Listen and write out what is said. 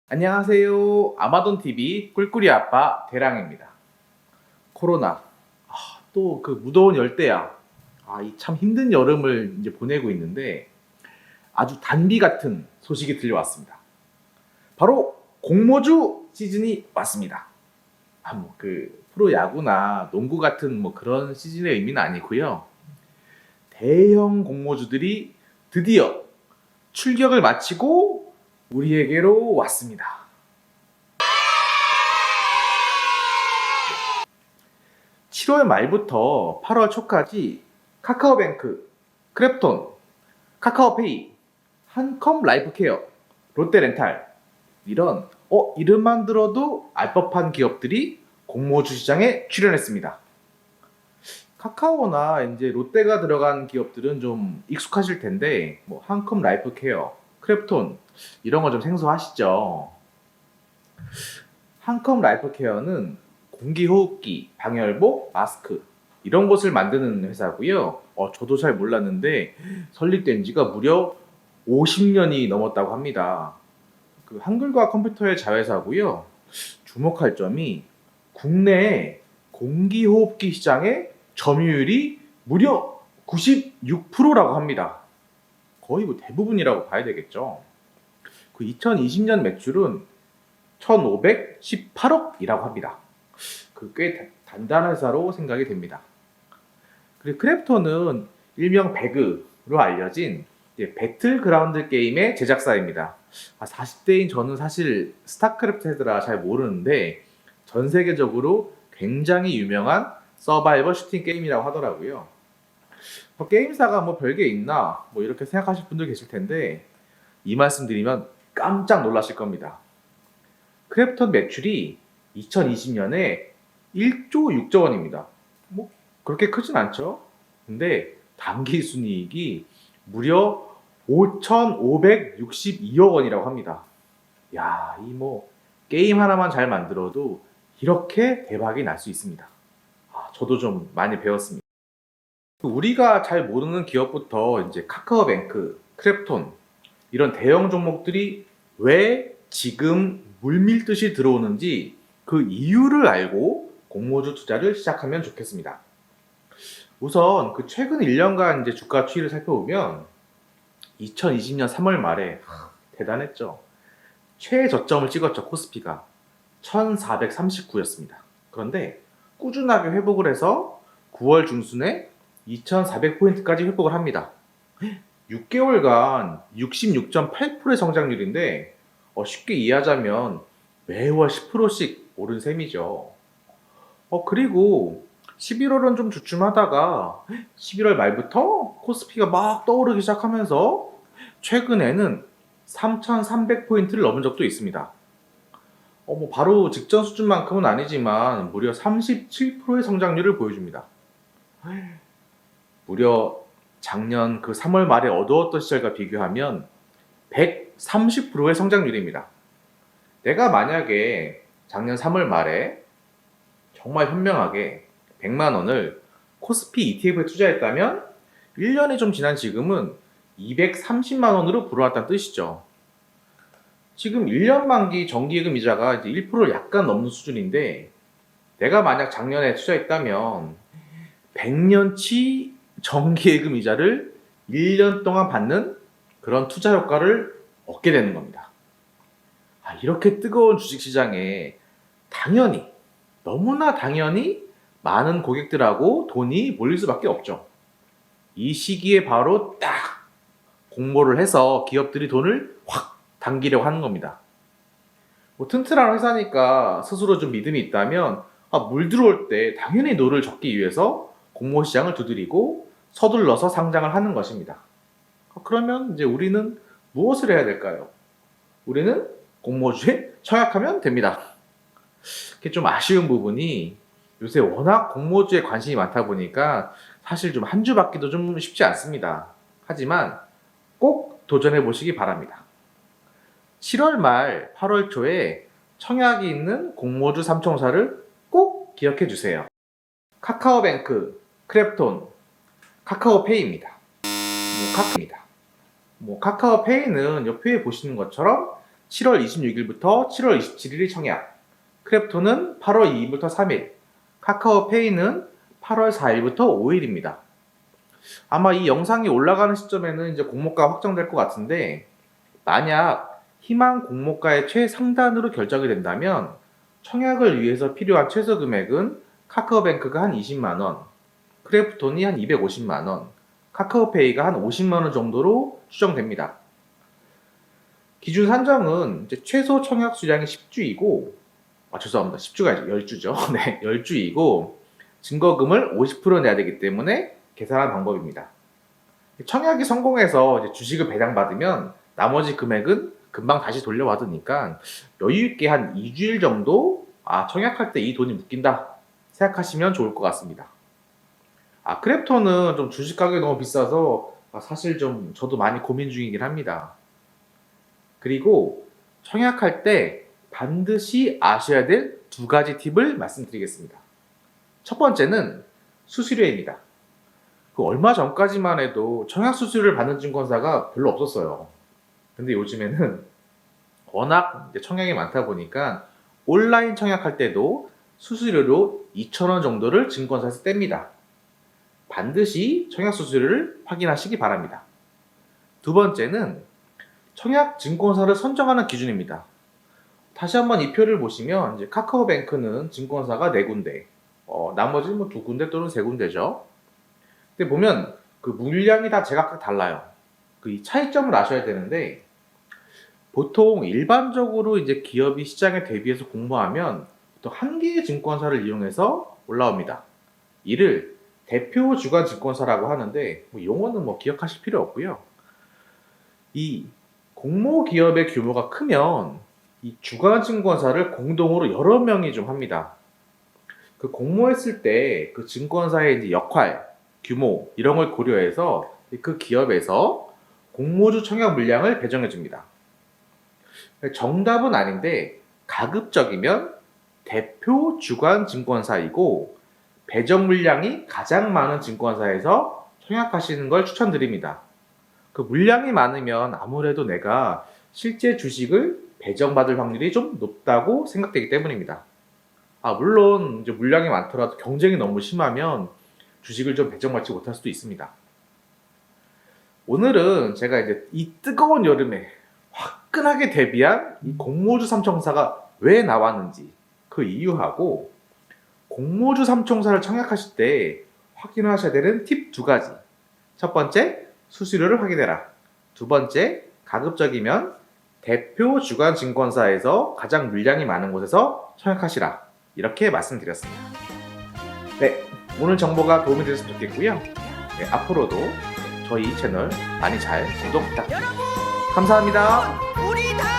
안녕하세요. 아마존TV 꿀꿀이 아빠 대랑입니다. 코로나. 또 그 무더운 열대야. 이 참 힘든 여름을 이제 보내고 있는데 아주 단비 같은 소식이 들려왔습니다. 바로 공모주 시즌이 왔습니다. 프로야구나 농구 같은 그런 시즌의 의미는 아니고요. 대형 공모주들이 드디어 출격을 마치고 우리에게로 왔습니다. 7월 말부터 8월 초까지 카카오뱅크, 크랩톤, 카카오페이, 한컴 라이프케어, 롯데렌탈 이런 이름만 들어도 알 법한 기업들이 공모주 시장에 출연했습니다. 카카오나 이제 롯데가 들어간 기업들은 좀 익숙하실 텐데 한컴 라이프케어, 크랩톤 이런 거 좀 생소하시죠? 한컴 라이프케어는 공기호흡기, 방열복, 마스크 이런 것을 만드는 회사고요. 저도 잘 몰랐는데 설립된 지가 무려 50년이 넘었다고 합니다. 그 한글과 컴퓨터의 자회사고요. 주목할 점이 국내 공기호흡기 시장의 점유율이 무려 96%라고 합니다. 거의 대부분이라고 봐야 되겠죠. 그 2020년 매출은 1,518억이라고 합니다. 꽤 단단한 회사로 생각이 됩니다. 그리고 크래프톤은 일명 배그로 알려진 배틀그라운드 게임의 제작사입니다. 40대인 저는 사실 스타크래프트 세대라 잘 모르는데 전 세계적으로 굉장히 유명한 서바이벌 슈팅 게임이라고 하더라고요. 게임사가 별게 있나 이렇게 생각하실 분들 계실 텐데 이 말씀 드리면 깜짝 놀라실 겁니다. 크래프톤 매출이 2020년에 1조 6조 원입니다. 그렇게 크진 않죠. 근데 당기 순이익이 무려 5,562억 원이라고 합니다. 야, 게임 하나만 잘 만들어도 이렇게 대박이 날 수 있습니다. 저도 좀 많이 배웠습니다. 우리가 잘 모르는 기업부터 이제 카카오뱅크, 크랩톤 이런 대형 종목들이 왜 지금 물밀듯이 들어오는지 그 이유를 알고 공모주 투자를 시작하면 좋겠습니다. 우선 그 최근 1년간 이제 주가 추이를 살펴보면 2020년 3월 말에 대단했죠. 최저점을 찍었죠. 코스피가 1439였습니다. 그런데 꾸준하게 회복을 해서 9월 중순에 2400포인트까지 회복을 합니다. 6개월간 66.8%의 성장률인데 쉽게 이해하자면 매월 10%씩 오른 셈이죠. 그리고 11월은 좀 주춤하다가 11월 말부터 코스피가 막 떠오르기 시작하면서 최근에는 3,300포인트를 넘은 적도 있습니다. 바로 직전 수준만큼은 아니지만 무려 37%의 성장률을 보여줍니다. 무려 작년 그 3월 말에 어두웠던 시절과 비교하면 130%의 성장률입니다. 내가 만약에 작년 3월 말에 정말 현명하게 100만 원을 코스피 ETF에 투자했다면 1년이 좀 지난 지금은 230만 원으로 불어났다는 뜻이죠. 지금 1년 만기 정기예금 이자가 이제 1%를 약간 넘는 수준인데 내가 만약 작년에 투자했다면 100년치 정기예금 이자를 1년 동안 받는 그런 투자 효과를 얻게 되는 겁니다. 이렇게 뜨거운 주식시장에 당연히 너무나 당연히 많은 고객들하고 돈이 몰릴 수밖에 없죠. 이 시기에 바로 딱 공모를 해서 기업들이 돈을 확 당기려고 하는 겁니다. 튼튼한 회사니까 스스로 좀 믿음이 있다면 물 들어올 때 당연히 노를 젓기 위해서 공모 시장을 두드리고 서둘러서 상장을 하는 것입니다. 그러면 이제 우리는 무엇을 해야 될까요? 우리는 공모주에 청약하면 됩니다. 그게 좀 아쉬운 부분이 요새 워낙 공모주에 관심이 많다 보니까 사실 좀 한 주 받기도 좀 쉽지 않습니다. 하지만 꼭 도전해 보시기 바랍니다. 7월 말 8월 초에 청약이 있는 공모주 삼총사를 꼭 기억해 주세요. 카카오뱅크, 크랩톤, 카카오페이입니다. 카카오페이는 옆에 보시는 것처럼 7월 26일부터 7월 27일이 청약, 크래프톤은 8월 2일부터 3일, 카카오페이는 8월 4일부터 5일입니다. 아마 이 영상이 올라가는 시점에는 이제 공모가 확정될 것 같은데, 만약 희망 공모가의 최상단으로 결정이 된다면 청약을 위해서 필요한 최소 금액은 카카오뱅크가 한 20만 원, 크래프톤이 한 250만 원, 카카오페이가 한 50만 원 정도로 추정됩니다. 기준 산정은 이제 최소 청약 수량이 10주이고, 죄송합니다. 10주가 아니죠. 10주죠. 네, 10주이고, 증거금을 50% 내야 되기 때문에 계산한 방법입니다. 청약이 성공해서 이제 주식을 배당받으면 나머지 금액은 금방 다시 돌려받으니까 여유있게 한 2주일 정도 청약할 때 이 돈이 묶인다 생각하시면 좋을 것 같습니다. 크래프톤은 좀 주식 가격이 너무 비싸서 사실 좀 저도 많이 고민 중이긴 합니다. 그리고 청약할 때 반드시 아셔야 될 두 가지 팁을 말씀드리겠습니다. 첫 번째는 수수료입니다. 얼마 전까지만 해도 청약 수수료를 받는 증권사가 별로 없었어요. 근데 요즘에는 워낙 청약이 많다 보니까 온라인 청약할 때도 수수료로 2,000원 정도를 증권사에서 뗍니다. 반드시 청약 수수료를 확인하시기 바랍니다. 두 번째는 청약 증권사를 선정하는 기준입니다. 다시 한번 이 표를 보시면 이제 카카오뱅크는 증권사가 4군데, 나머지 2군데 또는 3군데죠. 근데 보면 그 물량이 다 제각각 달라요. 이 차이점을 아셔야 되는데, 보통 일반적으로 이제 기업이 시장에 대비해서 공모하면 보통 한 개의 증권사를 이용해서 올라옵니다. 이를 대표 주관 증권사라고 하는데, 용어는 기억하실 필요 없고요. 이 공모 기업의 규모가 크면 이 주관 증권사를 공동으로 여러 명이 좀 합니다. 그 공모했을 때 그 증권사의 이제 역할, 규모 이런 걸 고려해서 그 기업에서 공모주 청약 물량을 배정해 줍니다. 정답은 아닌데 가급적이면 대표 주관 증권사이고 배정 물량이 가장 많은 증권사에서 청약하시는 걸 추천드립니다. 그 물량이 많으면 아무래도 내가 실제 주식을 배정받을 확률이 좀 높다고 생각되기 때문입니다. 물론 이제 물량이 많더라도 경쟁이 너무 심하면 주식을 좀 배정받지 못할 수도 있습니다. 오늘은 제가 이제 이 뜨거운 여름에 화끈하게 데뷔한 이 공모주 삼총사가 왜 나왔는지 그 이유하고 공모주 삼총사를 청약하실 때 확인하셔야 되는 팁 2가지. 첫 번째, 수수료를 확인해라. 두 번째, 가급적이면 대표 주관 증권사에서 가장 물량이 많은 곳에서 청약하시라. 이렇게 말씀드렸습니다. 네, 오늘 정보가 도움이 되셨으면 좋겠고요. 네, 앞으로도 저희 채널 많이 잘 구독 부탁드립니다. 감사합니다. 우리 다